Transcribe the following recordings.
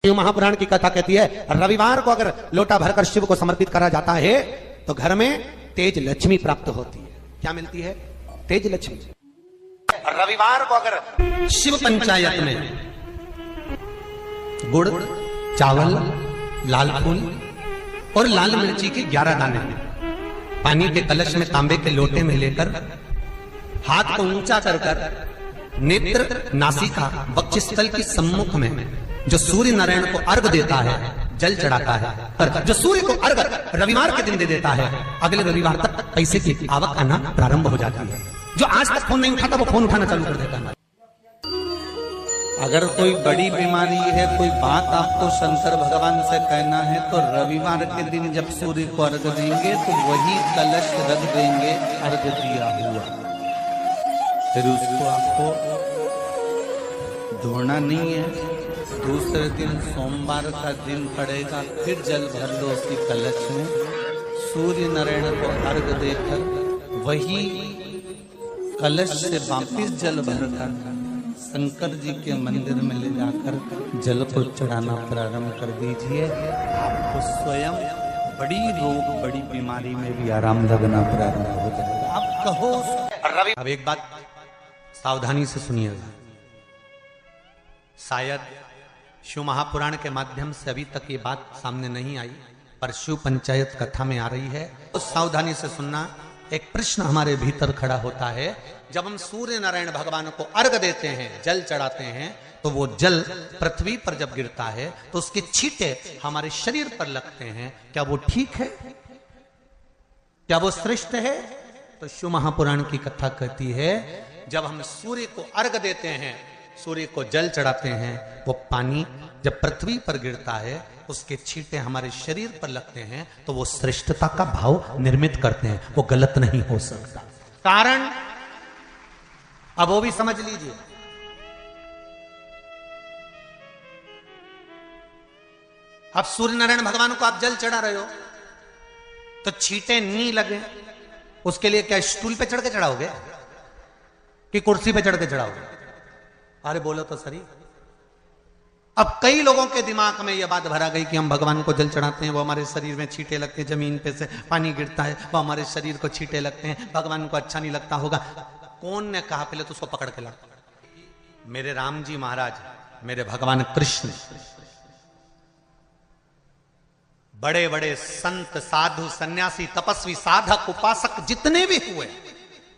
महापुराण की कथा कहती है रविवार को अगर लोटा भरकर शिव को समर्पित करा जाता है तो घर में तेज लक्ष्मी प्राप्त होती है। क्या मिलती है? तेज लक्ष्मी। रविवार को अगर शिव पंचायत में गुड़, चावल, लाल फूल और लाल मिर्ची के 11 दाने पानी के कलश में तांबे के लोटे में लेकर हाथ को ऊंचा कर नेत्र, नासिका, वक्षस्थल के सम्मुख में जो सूर्य नारायण को अर्घ देता है, जल चढ़ाता है, पर जो सूर्य को अर्घ रविवार के दिन दे देता है, अगले रविवार तक पैसे की आवक आना प्रारंभ हो जाती है। जो आज तक फोन नहीं उठाता वो फोन उठाना चालू कर देता है। अगर कोई बड़ी बीमारी है, कोई बात आपको शंकर भगवान से कहना है, तो रविवार के दिन जब सूर्य को अर्घ देंगे तो वही कलश रख देंगे अर्घ दिया हुआ, फिर उसको आपको धोना नहीं है। दूसरे दिन सोमवार का दिन पड़ेगा, फिर जल भर लो उसी कलश में, सूर्य नारायण को अर्घ देकर वही कलश से वापिस जल भरकर शंकर जी के मंदिर में ले जाकर जल को चढ़ाना प्रारंभ कर दीजिए। आपको स्वयं बड़ी रोग, बड़ी बीमारी में भी आराम लगना प्रारंभ हो जाएगा। आप कहो। अब एक बात सावधानी से सुनिएगा, शायद शिव महापुराण के माध्यम से अभी तक ये बात सामने नहीं आई, पर शिव पंचायत कथा में आ रही है, तो सावधानी से सुनना। एक प्रश्न हमारे भीतर खड़ा होता है, जब हम सूर्य नारायण भगवान को अर्घ देते हैं, जल चढ़ाते हैं, तो वो जल पृथ्वी पर जब गिरता है तो उसके छींटे हमारे शरीर पर लगते हैं। क्या वो ठीक है? क्या वो श्रेष्ठ है? तो शिव महापुराण की कथा कहती है, जब हम सूर्य को अर्घ देते हैं, सूर्य को जल चढ़ाते हैं, वो पानी जब पृथ्वी पर गिरता है, उसके छींटे हमारे शरीर पर लगते हैं, तो वो श्रेष्ठता का भाव निर्मित करते हैं। वो गलत नहीं हो सकता। कारण अब वो भी समझ लीजिए। अब सूर्य नारायण भगवान को आप जल चढ़ा रहे हो तो छींटे नहीं लगे, उसके लिए क्या स्टूल पे चढ़ के चढ़ाओगे कि कुर्सी पे चढ़ के चढ़ाओगे? अरे बोलो तो सही। अब कई लोगों के दिमाग में यह बात भरा गई कि हम भगवान को जल चढ़ाते हैं, वो हमारे शरीर में छींटे लगते हैं, जमीन पे से पानी गिरता है, वो हमारे शरीर को छींटे लगते हैं, भगवान को अच्छा नहीं लगता होगा। कौन ने कहा? पहले तो उसको पकड़ के ला। मेरे राम जी महाराज, मेरे भगवान कृष्ण, बड़े बड़े संत, साधु, सन्यासी, तपस्वी, साधक, उपासक जितने भी हुए,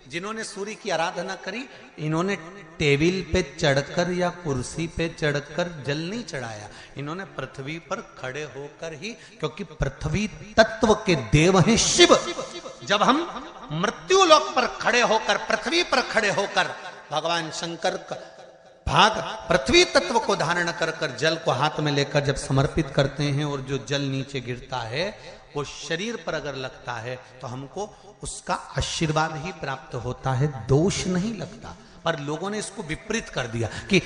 जिन्होंने सूर्य की आराधना करी, इन्होंने टेबल पे चढ़कर या कुर्सी पे चढ़कर जल नहीं चढ़ाया, इन्होंने पृथ्वी पर खड़े होकर ही, क्योंकि पृथ्वी तत्व के देव हैं शिव। जब हम मृत्यु लोक पर खड़े होकर, पृथ्वी पर खड़े होकर भगवान शंकर का भाग पृथ्वी तत्व को धारण कर कर जल को हाथ में लेकर जब समर्पित करते हैं, और जो जल नीचे गिरता है वो शरीर पर अगर लगता है तो हमको उसका आशीर्वाद ही प्राप्त होता है, दोष नहीं लगता। पर लोगों ने इसको विपरीत कर दिया। कि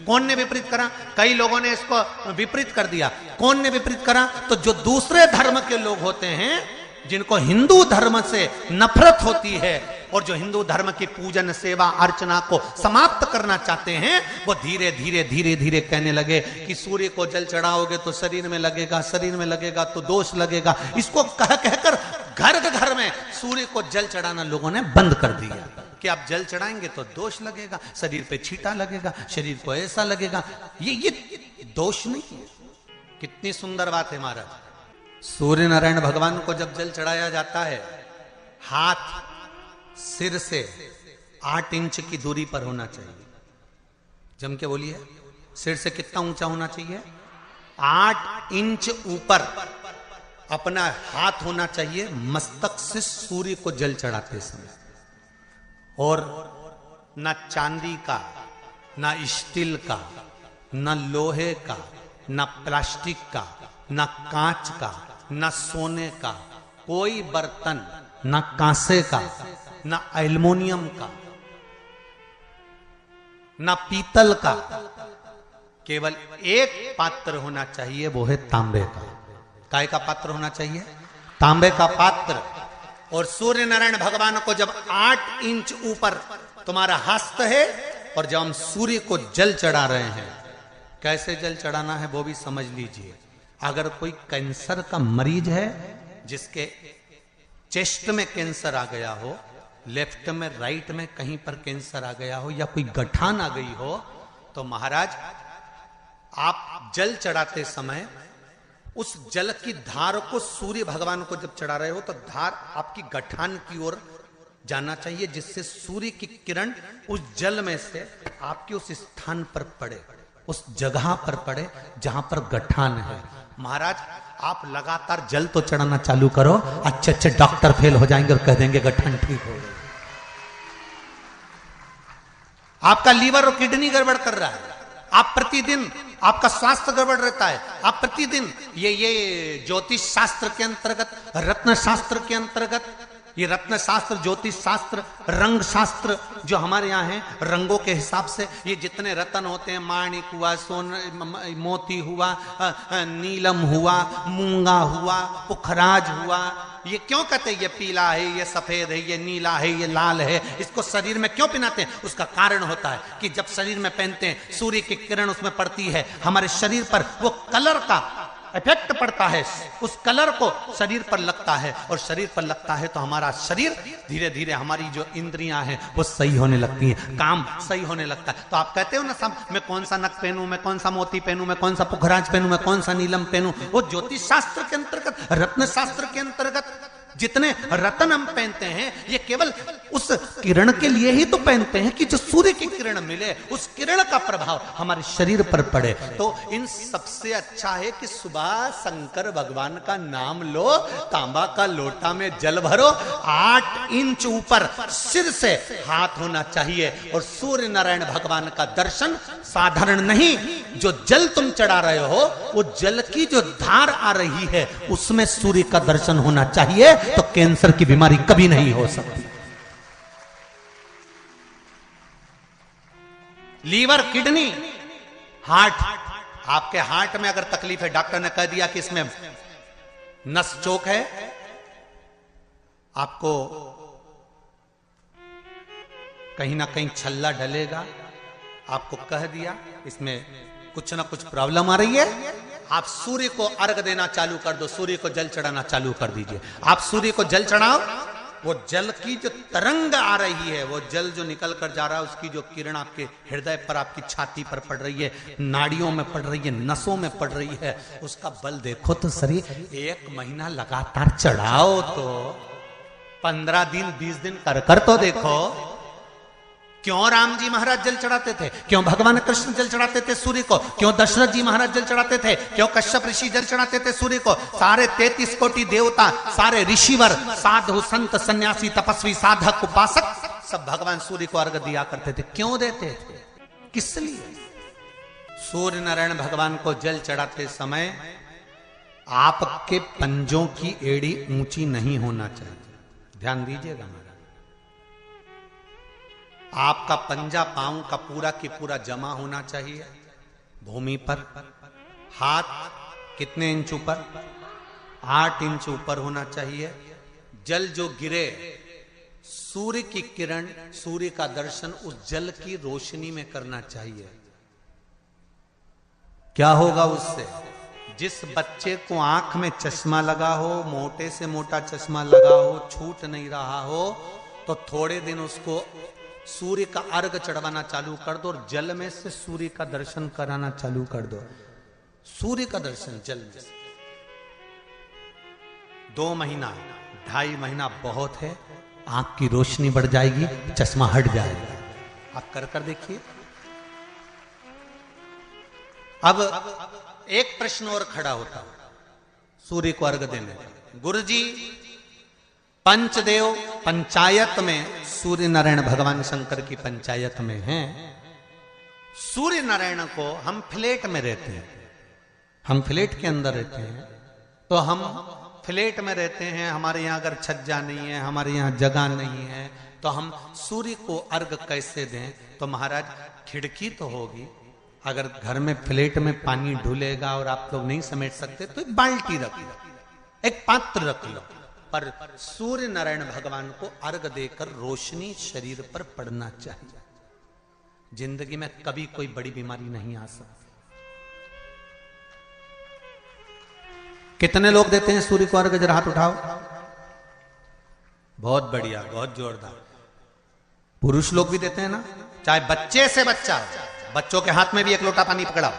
कौन ने विपरीत करा? कई लोगों ने इसको विपरीत कर दिया। कौन ने विपरीत करा? तो जो दूसरे धर्म के लोग होते हैं, जिनको हिंदू धर्म से नफरत होती है और जो हिंदू धर्म की पूजन, सेवा, अर्चना को समाप्त करना चाहते हैं, वो धीरे धीरे धीरे धीरे कहने लगे कि सूर्य को जल चढ़ाओगे तो शरीर में लगेगा, शरीर में लगेगा तो दोष लगेगा। इसको कह कहकर घर घर में सूर्य को जल चढ़ाना लोगों ने बंद कर दिया कि आप जल चढ़ाएंगे तो दोष लगेगा, शरीर पे छींटा लगेगा, शरीर को ऐसा लगेगा। ये दोष नहीं है। कितनी सुंदर बात है महाराज। सूर्य नारायण भगवान को जब जल चढ़ाया जाता है, हाथ सिर से 8 इंच की दूरी पर होना चाहिए। जम के बोलिए, सिर से कितना ऊंचा होना चाहिए? 8 इंच ऊपर अपना हाथ होना चाहिए मस्तक से सूर्य को जल चढ़ाते समय। और ना चांदी का, ना स्टील का, ना लोहे का, ना प्लास्टिक का, ना कांच का, ना सोने का कोई बर्तन, ना कांसे का, ना एल्युमिनियम का, ना पीतल का, केवल एक पात्र होना चाहिए, वो है तांबे का। काय का पात्र होना चाहिए? तांबे का पात्र। और सूर्य नारायण भगवान को जब 8 इंच ऊपर तुम्हारा हस्त है, और जब हम सूर्य को जल चढ़ा रहे हैं कैसे जल चढ़ाना है वो भी समझ लीजिए। अगर कोई कैंसर का मरीज है, जिसके चेस्ट में कैंसर आ गया हो, लेफ्ट में राइट में कहीं पर कैंसर आ गया हो, या कोई गठान आ गई हो, तो महाराज आप जल चढ़ाते समय उस जल की धार को सूर्य भगवान को जब चढ़ा रहे हो तो धार आपकी गठान की ओर जाना चाहिए, जिससे सूर्य की किरण उस जल में से आपके उस स्थान पर पड़े, उस जगह पर पड़े जहां पर गठान है। महाराज आप लगातार जल तो चढ़ाना चालू करो, अच्छे अच्छे डॉक्टर फेल हो जाएंगे और कह देंगे गठन ठीक हो गई। आपका लीवर और किडनी गड़बड़ कर रहा है, आप प्रतिदिन आपका स्वास्थ्य गड़बड़ रहता है, आप प्रतिदिन ये ज्योतिष शास्त्र के अंतर्गत, रत्न शास्त्र के अंतर्गत, ये रत्न शास्त्र, ज्योतिष शास्त्र, रंग शास्त्र जो हमारे यहाँ है, रंगों के हिसाब से ये जितने रत्न होते हैं, माणिक हुआ, सोन, मोती हुआ, नीलम हुआ, मूंगा हुआ, पुखराज हुआ, ये क्यों कहते हैं ये पीला है, ये सफेद है, ये नीला है, ये लाल है, इसको शरीर में क्यों पहनाते हैं? उसका कारण होता है कि जब शरीर में पहनते हैं सूर्य की किरण उसमें पड़ती है, हमारे शरीर पर वो कलर का इफेक्ट पड़ता है, उस कलर को शरीर पर लगता है, और शरीर पर लगता है तो हमारा शरीर धीरे धीरे, हमारी जो इंद्रियां हैं वो सही होने लगती हैं, काम सही होने लगता है। तो आप कहते हो ना सब, मैं कौन सा नक पहनूं, मैं कौन सा मोती पहनूं, मैं कौन सा पुखराज पहनूं, मैं कौन सा नीलम पहनूं, वो ज्योतिष शास्त्र के अंतर्गत, रत्न शास्त्र के अंतर्गत जितने रत्न हम पहनते हैं ये केवल उस किरण के लिए ही तो पहनते हैं कि जो सूर्य की किरण मिले, उस किरण का प्रभाव हमारे शरीर पर पड़े। तो इन सबसे अच्छा है कि सुबह शंकर भगवान का नाम लो, तांबा का लोटा में जल भरो, 8 इंच ऊपर सिर से हाथ होना चाहिए, और सूर्य नारायण भगवान का दर्शन साधारण नहीं, जो जल तुम चढ़ा रहे हो वो जल की जो धार आ रही है उसमें सूर्य का दर्शन होना चाहिए, तो कैंसर की बीमारी कभी नहीं हो सकती। लीवर, किडनी, हार्ट, आपके हार्ट में अगर तकलीफ है, डॉक्टर ने कह दिया कि इसमें नस चोक है, आपको कहीं ना कहीं छल्ला डलेगा, आपको कह दिया इसमें कुछ ना कुछ प्रॉब्लम आ रही है, आप सूर्य को अर्घ देना चालू कर दो, सूर्य को जल चढ़ाना चालू कर दीजिए। आप सूर्य को जल चढ़ाओ, वो जल की जो तरंग आ रही है, वो जल जो निकल कर जा रहा है, उसकी जो किरण आपके हृदय पर, आपकी छाती पर पड़ रही है, नाड़ियों में पड़ रही है, नसों में पड़ रही है, उसका बल देखो तो सही। 1 महीना लगातार चढ़ाओ तो 15 दिन 20 दिन कर तो देखो। क्यों राम जी महाराज जल चढ़ाते थे, क्यों भगवान कृष्ण जल चढ़ाते थे सूर्य को, क्यों दशरथ जी महाराज जल चढ़ाते थे, क्यों कश्यप ऋषि जल चढ़ाते थे सूर्य को, सारे 33 कोटि देवता, सारे ऋषिवर, साधु संत सन्यासी तपस्वी साधक उपासक सब भगवान सूर्य को अर्घ दिया करते थे। क्यों देते थे, किस लिए? सूर्य नारायण भगवान को जल चढ़ाते समय आपके पंजों की एड़ी ऊंची नहीं होना चाहिए, ध्यान दीजिएगा। आपका पंजा पांव का पूरा की पूरा जमा होना चाहिए भूमि पर। हाथ कितने इंच ऊपर? 8 इंच ऊपर होना चाहिए। जल जो गिरे, सूर्य की किरण, सूर्य का दर्शन उस जल की रोशनी में करना चाहिए। क्या होगा उससे? जिस बच्चे को आंख में चश्मा लगा हो, मोटे से मोटा चश्मा लगा हो, छूट नहीं रहा हो, तो थोड़े दिन उसको सूर्य का अर्घ चढ़वाना चालू कर दो और जल में से सूर्य का दर्शन कराना चालू कर दो। सूर्य का दर्शन जल में से 2 महीना 2.5 महीना बहुत है, आंख की रोशनी बढ़ जाएगी, चश्मा हट जाएगा। आप कर देखिए। अब एक प्रश्न और खड़ा होता है सूर्य को अर्घ देने का। गुरुजी, पंचदेव पंचायत में सूर्य नारायण भगवान शंकर की पंचायत में हैं। सूर्य नारायण को हम फ्लैट में रहते हैं, हम फ्लैट के अंदर रहते हैं, तो हम फ्लैट में रहते हैं, हमारे यहाँ अगर छज्जा नहीं है, हमारे यहाँ जगह नहीं है, तो हम सूर्य को अर्घ कैसे दें? तो महाराज खिड़की तो होगी, अगर घर में फ्लैट में पानी ढुलेगा और आप लोग नहीं समेट सकते तो एक बाल्टी रख लो, एक पात्र रख लो, पर सूर्य नारायण भगवान को अर्घ देकर रोशनी शरीर पर पड़ना चाहिए। जिंदगी में कभी कोई बड़ी बीमारी नहीं आ सकती। कितने लोग देते हैं सूर्य को अर्घ? जरा हाथ उठाओ। बहुत बढ़िया, बहुत जोरदार। पुरुष लोग भी देते हैं ना, चाहे बच्चे से बच्चा, बच्चों के हाथ में भी एक लोटा पानी पकड़ाओ।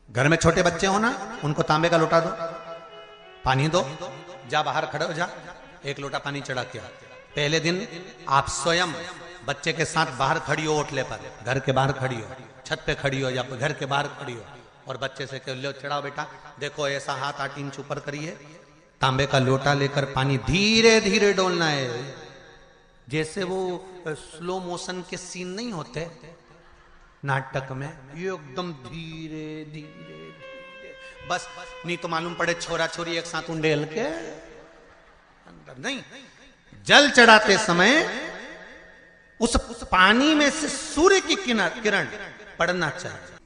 घर में छोटे बच्चे हो ना, उनको तांबे का लोटा दो, पानी दो, जा बाहर खड़े हो जा, एक लोटा पानी चढ़ा के। पहले दिन आप स्वयं बच्चे के साथ बाहर खड़ी हो, ओटले पर, घर के बाहर खड़ी हो, छत पे खड़ी हो या घर के बाहर खड़ी हो, और बच्चे से कह लो चढ़ाओ बेटा, देखो ऐसा हाथ 8 इंच ऊपर करिए, तांबे का लोटा लेकर पानी धीरे धीरे डोलना है। जैसे वो स्लो मोशन के सीन नहीं होते नाटक में, ये एकदम धीरे धीरे धीरे, बस नहीं तो मालूम पड़े छोरा छोरी एक साथ उंडेल के अंदर। नहीं, जल चढ़ाते समय उस पानी में से सूर्य की किरण पड़ना चाहिए,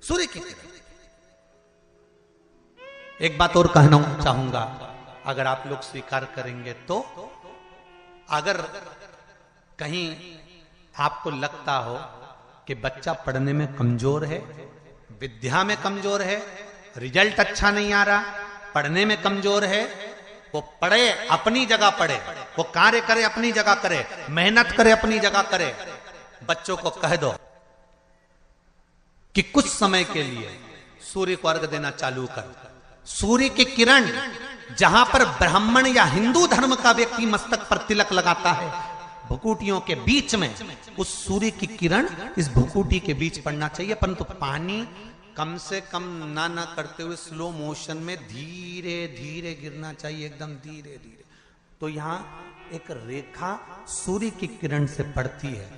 सूर्य की किरण। एक बात और कहना चाहूंगा, अगर आप लोग स्वीकार करेंगे तो, अगर कहीं आपको लगता हो कि बच्चा पढ़ने में कमजोर है, विद्या में कमजोर है, रिजल्ट अच्छा नहीं आ रहा, पढ़ने में कमजोर है, वो पढ़े, अपनी जगह पढ़े, वो कार्य करे अपनी जगह करे, मेहनत करे अपनी जगह करे। बच्चों को कह दो कि कुछ समय के लिए सूर्य को अर्घ देना चालू कर। सूर्य की किरण जहां पर ब्राह्मण या हिंदू धर्म का व्यक्ति मस्तक पर तिलक लगाता है, भुकुटियों के बीच में उस सूर्य की किरण इस भुकुटी के बीच पड़ना चाहिए, परंतु पानी कम से कम ना करते हुए स्लो मोशन में धीरे धीरे गिरना चाहिए, एकदम धीरे धीरे। तो यहां एक रेखा सूर्य की किरण से पड़ती है।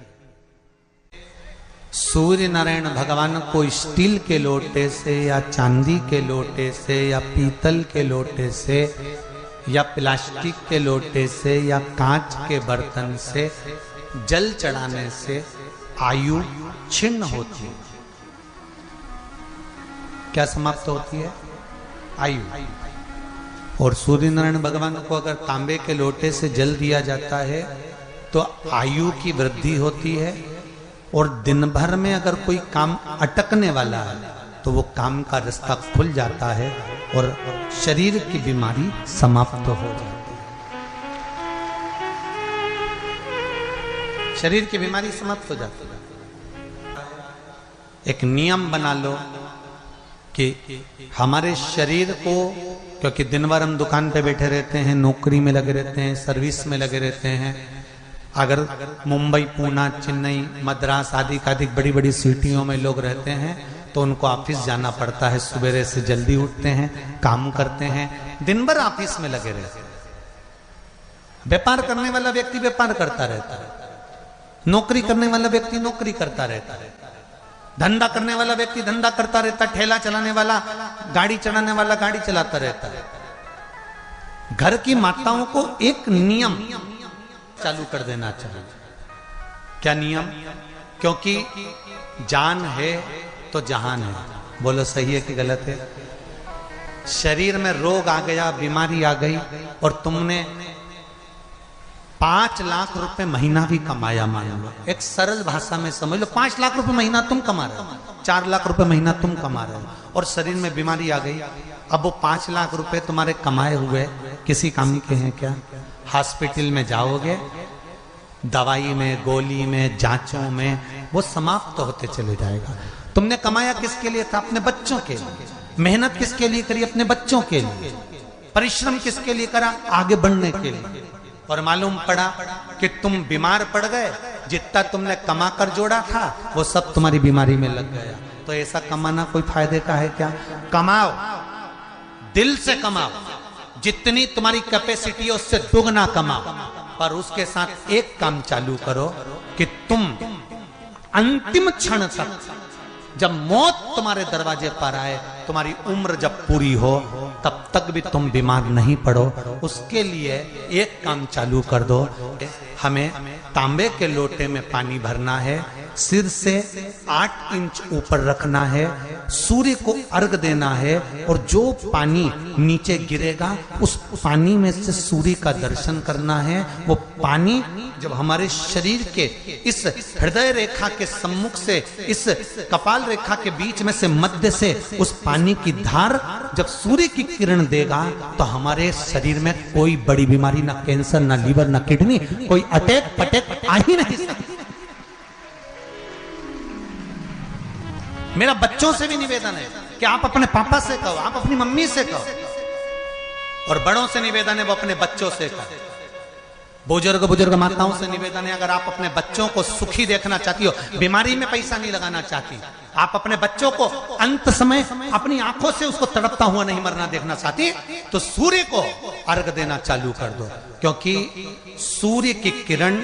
सूर्य नारायण भगवान को स्टील के लोटे से या चांदी के लोटे से या पीतल के लोटे से या प्लास्टिक के लोटे से या कांच के बर्तन से जल चढ़ाने से आयु छिन्न होती है। क्या समाप्त होती है? आयु। और सूर्य नारायण भगवान को अगर तांबे के लोटे से जल दिया जाता है तो आयु की वृद्धि होती है, और दिन भर में अगर कोई काम अटकने वाला है तो वो काम का रास्ता खुल जाता है और शरीर की बीमारी समाप्त हो जाती है। शरीर की बीमारी समाप्त हो जाती है। एक नियम बना लो कि हमारे शरीर को, क्योंकि दिन भर हम दुकान पे बैठे रहते हैं, नौकरी में लगे रहते हैं, सर्विस में लगे रहते हैं, अगर मुंबई, पूना, चेन्नई, मद्रास आदि का अधिक बड़ी बड़ी सिटियों में लोग रहते हैं तो उनको ऑफिस जाना पड़ता है, सवेरे से जल्दी उठते हैं, काम करते हैं, दिन भर ऑफिस में लगे रहते हैं। व्यापार करने वाला व्यक्ति व्यापार करता रहता है, नौकरी करने वाला व्यक्ति नौकरी करता रहता है, धंधा करने वाला व्यक्ति धंधा करता रहता है, ठेला चलाने वाला, गाड़ी चलाने वाला गाड़ी चलाता रहता है। घर की माताओं को एक नियम चालू कर देना चाहिए। क्या नियम? क्योंकि जान है तो जहान है। बोलो सही है कि गलत है? शरीर में रोग आ गया, बीमारी आ गई, और तुमने 5 लाख रुपए महीना भी कमाया, मान लो, एक सरल भाषा में समझ लो, 5 लाख रुपए महीना तुम कमा रहे हो, 4 लाख रुपए महीना तुम कमा रहे हो, और शरीर में बीमारी आ गई। अब वो 5 लाख रुपए तुम्हारे कमाए हुए किसी काम के हैं क्या? हॉस्पिटल में जाओगे, दवाई में, गोली में, जांचों में वो समाप्त होते चले जाएगा। तुमने कमाया किसके लिए था? अपने बच्चों के लिए। मेहनत किसके लिए करी? अपने बच्चों के लिए। परिश्रम किसके लिए करा? आगे बढ़ने के लिए। और मालूम पड़ा कि तुम बीमार पड़ गए, जितना तुमने कमा कर जोड़ा था वो सब तुम्हारी बीमारी में लग गया। तो ऐसा कमाना कोई फायदे का है क्या? कमाओ, दिल से कमाओ, जितनी तुम्हारी कैपेसिटी है उससे दुगना कमाओ, पर उसके साथ एक काम चालू करो कि तुम अंतिम क्षण तक, जब मौत तुम्हारे दरवाजे पर आए, तुम्हारी उम्र जब पूरी हो, तब तक भी तुम बीमार नहीं पड़ो। उसके लिए एक काम चालू कर दो, हमें तांबे के लोटे में पानी भरना है, सिर से 8 इंच ऊपर रखना है, सूर्य को अर्घ देना है, और जो पानी नीचे गिरेगा उस पानी में से सूर्य का दर्शन करना है। वो पानी जब हमारे शरीर के इस हृदय रेखा के सम्मुख से, इस कपाल रेखा के बीच में से, मध्य से उस पानी की धार जब सूर्य की किरण देगा तो हमारे शरीर में कोई बड़ी बीमारी, ना कैंसर, ना लीवर, ना किडनी, कोई अटैक पटैक आ ही नहीं सकती। मेरा बच्चों से भी निवेदन है कि आप अपने पापा से कहो, आप अपनी मम्मी से कहो, और बड़ों से निवेदन है वो अपने बच्चों से कहो। बुजुर्ग माताओं से निवेदन है, अगर आप अपने बच्चों को सुखी देखना चाहती हो, बीमारी में पैसा नहीं लगाना चाहती, आप अपने बच्चों को अंत समय अपनी आंखों से उसको तड़पता हुआ नहीं मरना देखना चाहती, तो सूर्य को अर्घ देना चालू कर दो। क्योंकि सूर्य की किरण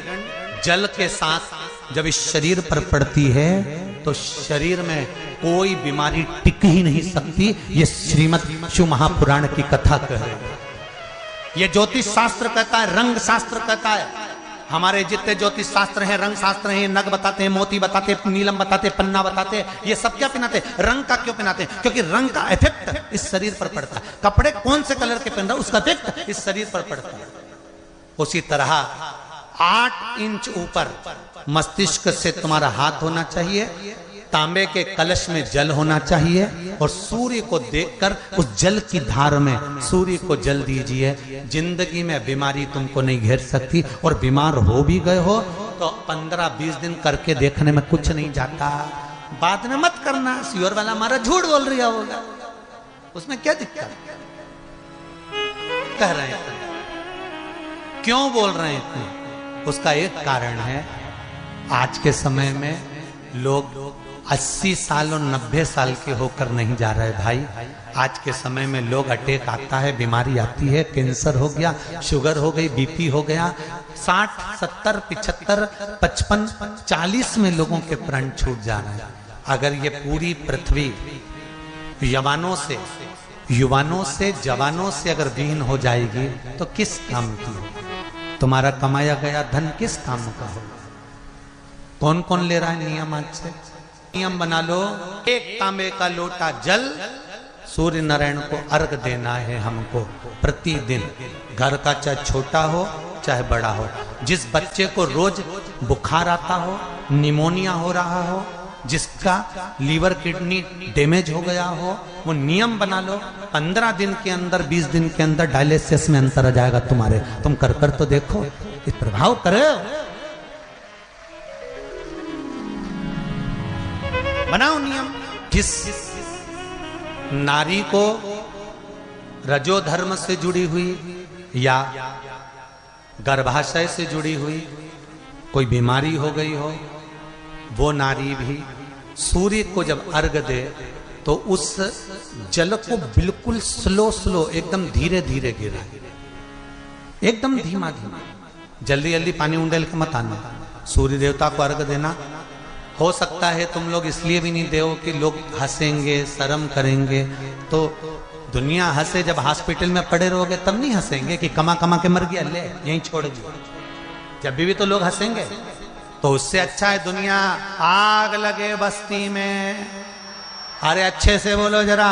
जल के साथ जब इस शरीर पर पड़ती है तो शरीर में कोई बीमारी टिक ही नहीं सकती। ये श्रीमद् शिव महापुराण की कथा कह रही है। ये ज्योतिष शास्त्र कहता है, रंग शास्त्र कहता है। हमारे जितने ज्योतिष शास्त्र हैं, रंग शास्त्र हैं, नग बताते हैं, मोती बताते हैं, नीलम बताते हैं, पन्ना बताते हैं, ये सब क्या पहनाते हैं? रंग का क्यों पहनाते हैं? क्योंकि रंग का इफेक्ट इस शरीर पर पड़ता है। कपड़े कौन से कलर के पहन रहा है उसका इफेक्ट इस शरीर पर पड़ता है। उसी तरह 8 इंच ऊपर मस्तिष्क से तुम्हारा हाथ होना चाहिए, तांबे के कलश में जल होना चाहिए, और सूर्य को देखकर उस जल की धार में सूर्य को जल दीजिए। जिंदगी में बीमारी तुमको नहीं घेर सकती, और बीमार हो भी गए हो तो 15-20 दिन करके देखने में कुछ नहीं जाता। बाद में मत करना, श्योर वाला हमारा झूठ बोल रहा होगा, उसमें क्या दिक्कत कह रहे हैं? क्यों बोल रहे हैं इतने? उसका एक कारण है, आज के समय में लोग 80 साल और 90 साल के होकर नहीं जा रहे भाई। आज के समय में लोग अटैक आता है, बीमारी आती है, कैंसर हो गया, शुगर हो गई, बीपी हो गया, 60, 70, 75, 55, 40 में लोगों के प्राण छूट जा रहे हैं। अगर ये पूरी पृथ्वी युवानों से जवानों से अगर विहीन हो जाएगी तो किस काम की? तुम्हारा कमाया गया धन किस काम का होगा? कौन कौन ले रहा है नियम? आज से नियम बना लो, एक तांबे का लोटा जल सूर्य नारायण को अर्घ देना है हमको प्रतिदिन। घर का चाहे छोटा हो चाहे बड़ा हो, जिस बच्चे को रोज बुखार आता हो, निमोनिया हो रहा हो, जिसका लीवर किडनी डैमेज हो गया हो, वो नियम बना लो, 15 दिन के अंदर, 20 दिन के अंदर डायलिसिस में अंतर आ जाएगा तुम्हारे। तुम कर तो देखो, इस प्रभाव करे। बनाओ नियम। जिस नारी को रजो धर्म से जुड़ी हुई या गर्भाशय से जुड़ी हुई कोई बीमारी हो गई हो, वो नारी भी सूर्य को जब अर्घ दे तो उस जल को बिल्कुल स्लो एकदम धीरे धीरे गिरा, एकदम धीमा धीमा, जल्दी जल्दी पानी उंडेल के मत आना। सूर्य देवता को अर्घ देना। हो सकता है तुम लोग इसलिए भी नहीं दो कि लोग हंसेंगे, शर्म करेंगे, तो दुनिया हंसे। जब हॉस्पिटल में पड़े रहोगे तब नहीं हंसेंगे कि कमा कमा के मर गया, ले यहीं छोड़ दिया। जब भी तो लोग हंसेंगे। तो उससे अच्छा है दुनिया आग लगे बस्ती में। अरे अच्छे से बोलो जरा,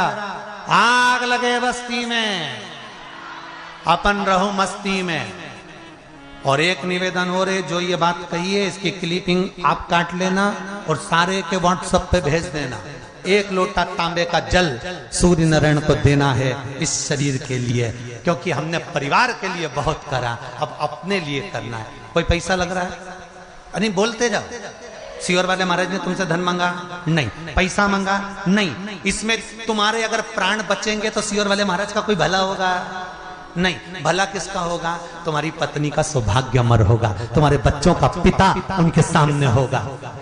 आग लगे बस्ती में, अपन रहो मस्ती में। और एक निवेदन हो रहे, जो ये बात कही है इसकी क्लिपिंग आप काट लेना और सारे के व्हाट्सएप पे भेज देना। 1 लोटा तांबे का जल सूर्य नारायण को देना है इस शरीर के लिए, क्योंकि हमने परिवार के लिए बहुत करा, अब अपने लिए करना है। कोई पैसा लग रहा है? नहीं, बोलते जाओ। सियोर वाले महाराज ने तुमसे धन मांगा? नहीं। पैसा मांगा? नहीं। इसमें तुम्हारे अगर प्राण बचेंगे तो सियोर वाले महाराज का कोई भला होगा? नहीं। भला किसका होगा? तुम्हारी पत्नी का सौभाग्य अमर होगा, तुम्हारे बच्चों का पिता उनके सामने होगा,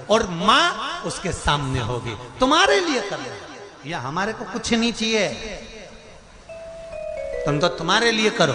और माँ उसके सामने होगी। तुम्हारे लिए कर लो, या हमारे को कुछ नहीं चाहिए, तुम तो तुम्हारे लिए करो।